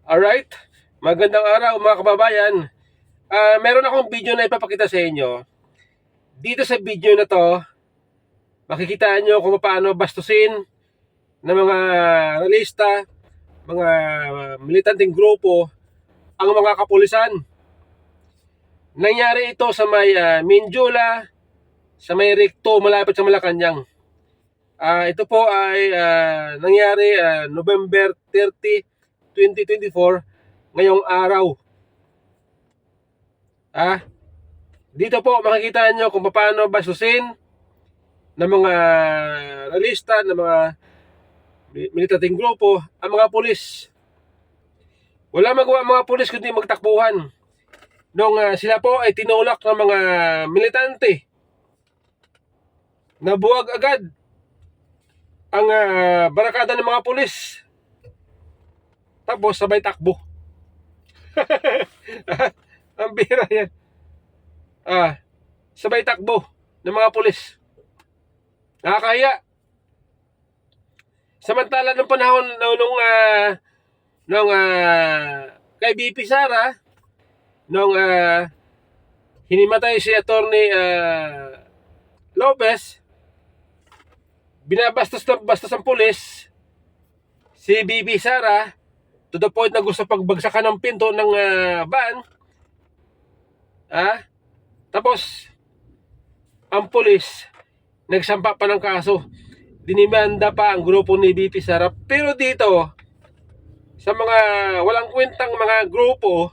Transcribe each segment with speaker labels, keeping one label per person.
Speaker 1: Alright, magandang araw mga kababayan. Meron akong video na ipapakita sa inyo. Dito sa video na to, makikita nyo kung paano bastusin ng mga realista, mga militanteng grupo, ang mga kapulisan. Nangyari ito sa may Minjula, sa may Recto, malapit sa Malacanang. Ito po ay nangyari November 30, 2024, ngayong araw. Dito po makikita nyo kung paano bastusin ng mga realista, ng mga militanteng grupo, ang mga pulis. Wala magawa ang mga pulis kundi magtakbuhan. Nung sila po ay tinulak ng mga militante, nabuwag agad ang barakada ng mga pulis. Tapos sabay takbo. Ang bira yan. Sabay takbo ng mga pulis. Nakakahiya. Samantala nung panahon nung kay BP Sara, nung hinimatay si Attorney Lopez, binabastos ang pulis si BP Sara to the point na gusto pagbagsakan ng pinto ng van. Tapos ang pulis nagsampa pa ng kaso, dinimanda pa ang grupo ni BP Sara. Pero dito sa mga walang kwentang mga grupo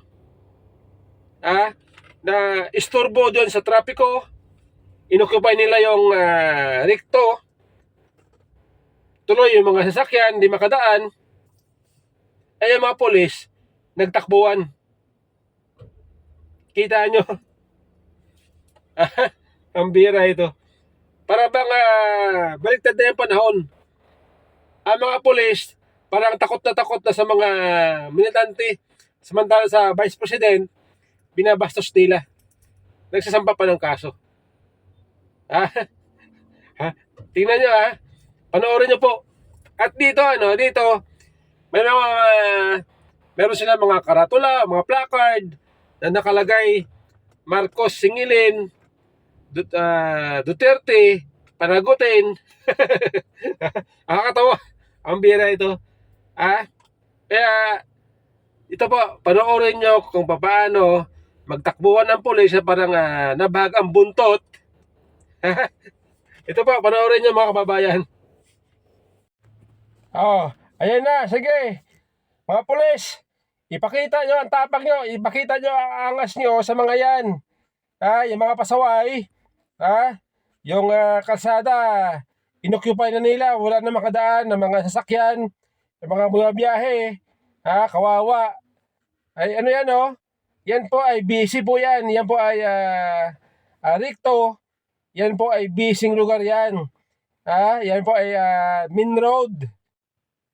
Speaker 1: na istorbo doon sa trapiko, inoccupy nila yung Recto, tuloy yung mga sasakyan di makadaan, ay yung mga polis nagtakbuhan. Kita nyo? Ang bira ito. Para bang baliktad na yung panahon. Ang mga polis parang takot na sa mga militante, samantala sa Vice President binabastos nila, nagsasampa pa ng kaso. Tingnan nyo panoorin nyo po. At dito may meron sila mga karatula, mga placard na nakalagay Marcos singilin, Duterte panagutin. Nakakatawa. Ang bira ito. Kaya ito po, panoorin nyo kung paano magtakbuhan ng pulis na parang nabahag ang buntot. Ito po, panoorin nyo mga kababayan. Ayan na, sige. Mga pulis, ipakita nyo ang tapak nyo, ipakita nyo ang angas nyo sa mga yan. Yung mga pasaway, yung kalsada, inoccupy na nila, wala na makadaan ng mga sasakyan, yung mga bumabiyahe, kawawa. Ay ano yan yan po ay busy po yan, yan po ay Recto, yan po ay busy lugar yan. Yan po ay main road,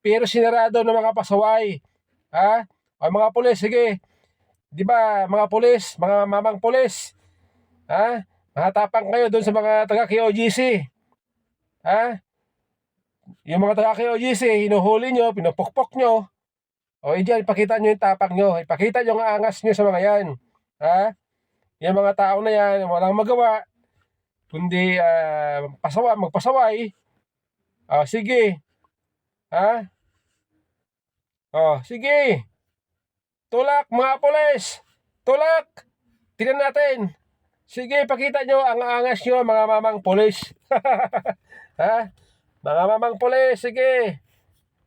Speaker 1: pero sinarado ng mga pasaway. Mga pulis, sige. Di ba mga pulis, mga mamang pulis, nakatapang kayo doon sa mga taga KOGC. Yung mga taga KOGC, hinuhuli nyo, pinupukpok nyo. Diyan, ipakita nyo yung tapak nyo. Ipakita nyo ang angas nyo sa mga yan. Yung mga tao na yan, walang magawa, kundi magpasaway. Sige. Sige. Tulak mga pulis. Tulak. Tingnan natin. Sige, pakita nyo ang angas nyo mga mamang pulis. Mga mamang pulis, sige.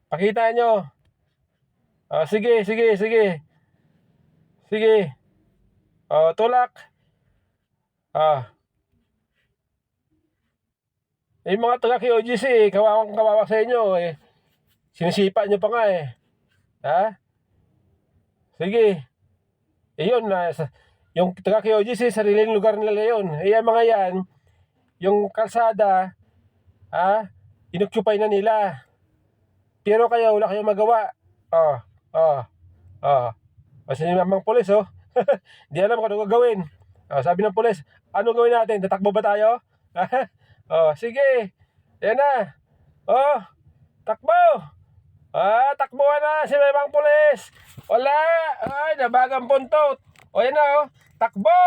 Speaker 1: Pakita nyo. Sige. Sige. Tulak. Yung mga taga KOGC, kawawa sa inyo sinisipa nyo pa nga Sige. Yun yung taga KOGC, sariling lugar nila yun. Yung mga yan, yung kalsada, inoccupy na nila. Pero kayo, wala kayong magawa. Kasi yung mamang pulis, di alam kung ano gagawin. Sabi ng pulis, ano gawin natin? Tatakbo ba tayo? Sige. Yan na. Takbo. Takbuhan na si mamang pulis. Wala! Ay, nabagang buntot. O, yan na, oh. Takbo!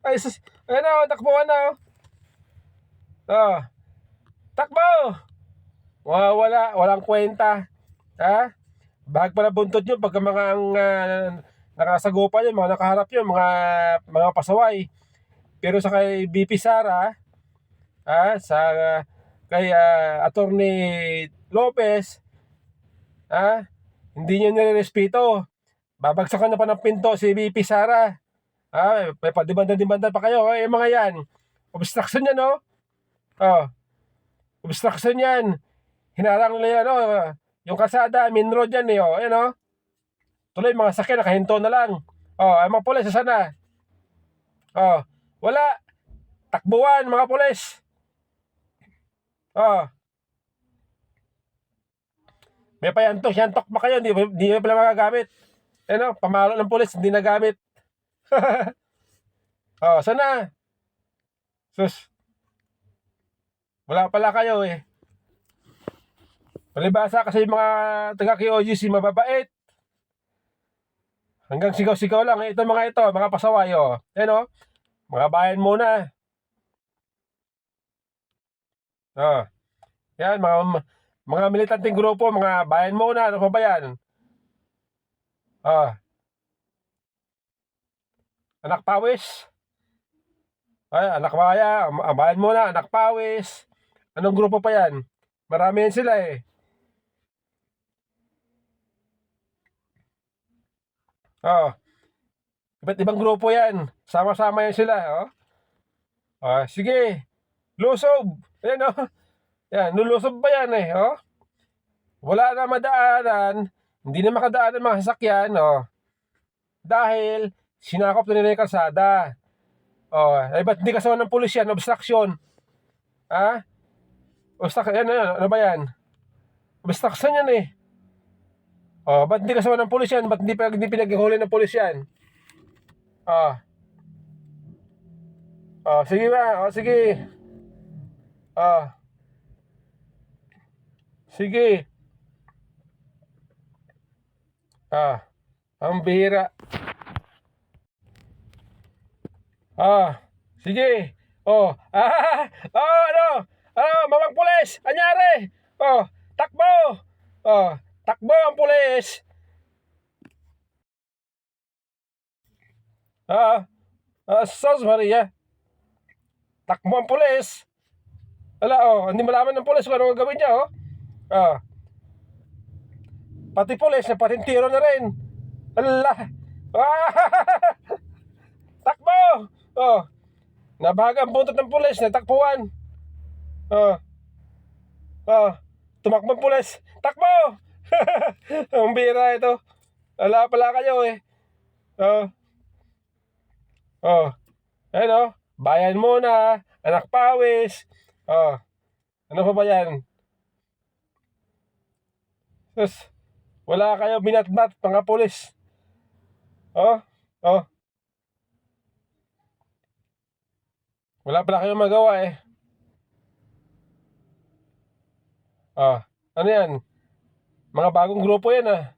Speaker 1: Ay, sus. Ayan na, oh. Takbo na, oh. Oh, takbo! Wala, walang kwenta. Ha? Bahag pala buntot nyo pagka mga ang nakasagupa nyo, mga nakaharap nyo, mga pasaway. Pero sa kay BP Sara, sa kay Attorney Lopez, hindi nyo nirespeto. Babagsakan na pa ng pinto si BP Sara. May padimanda-dimanda pa kayo. Eh, mga yan. Obstruction yan, no? Oh, obstruction yan. Hinarang nila yan, no? Yung kalsada, main road yan, eh, oh. Ayan, oh. Tuloy, mga sakyan, nakahinto na lang. Oh, ay mga pulis, sana? Oh, wala. Takbuhan, mga pulis. Oh, may payantok pa kayo, hindi pala magagamit. Ano, pamalo ng pulis, hindi nagamit. Oh, sana? Sus, wala pala kayo eh. Palibasa kasi yung mga taga-KOGC mababait. Hanggang sigaw-sigaw lang. Ito mga pasaway, oh. Ayan, oh. Mga bayan muna. Oh. Yan, mga militanteng grupo, mga bayan muna. Ano pa ba yan? Oh. Anak pawis. Ay, anak maya. Bayan muna, anak pawis. Anong grupo pa yan? Marami yan sila eh. Oh. Iba't ibang grupo yan. Sama-sama yan sila, oh. Sige. Lusob. Ayan, oh. Yan, lulusob ba yan eh, oh? Wala na madaanan, hindi na makadaan ang mga sasakyan, oh. Dahil, sinakop na nila yung kalsada. Oh, ba't hindi kasama ng pulis yan? Obstruction. Obstruction, ano ba yan? Obstruction yan eh. Oh, ba't hindi kasama ng pulis yan? Ba't hindi pinaghuli ng pulis yan? Oh. Oh, sige ba? Oh, sige. Oh. Sige. Ang bihira. Sige. Oh, mamang pulis, anyari? Oh, takbo. Oh, takbo ang pulis. Sos Maria. Takbo ang pulis. Hindi malaman ng pulis kung ano gagawin niya, oh. Pati pulis, napatintiro na rin. Ala. Takbo. Oh, nabahaga ang buntot ng pulis, natakpuan. Tumakbo ang pulis. Takbo. Ang bira ito. Wala pala kayo eh. Ayun, bayan muna, anak pawis. Ano pa ba yan? Sus, wala kayo binatbat, mga pulis. Wala pala kayong magawa eh. Ano yan? Mga bagong grupo yan ah.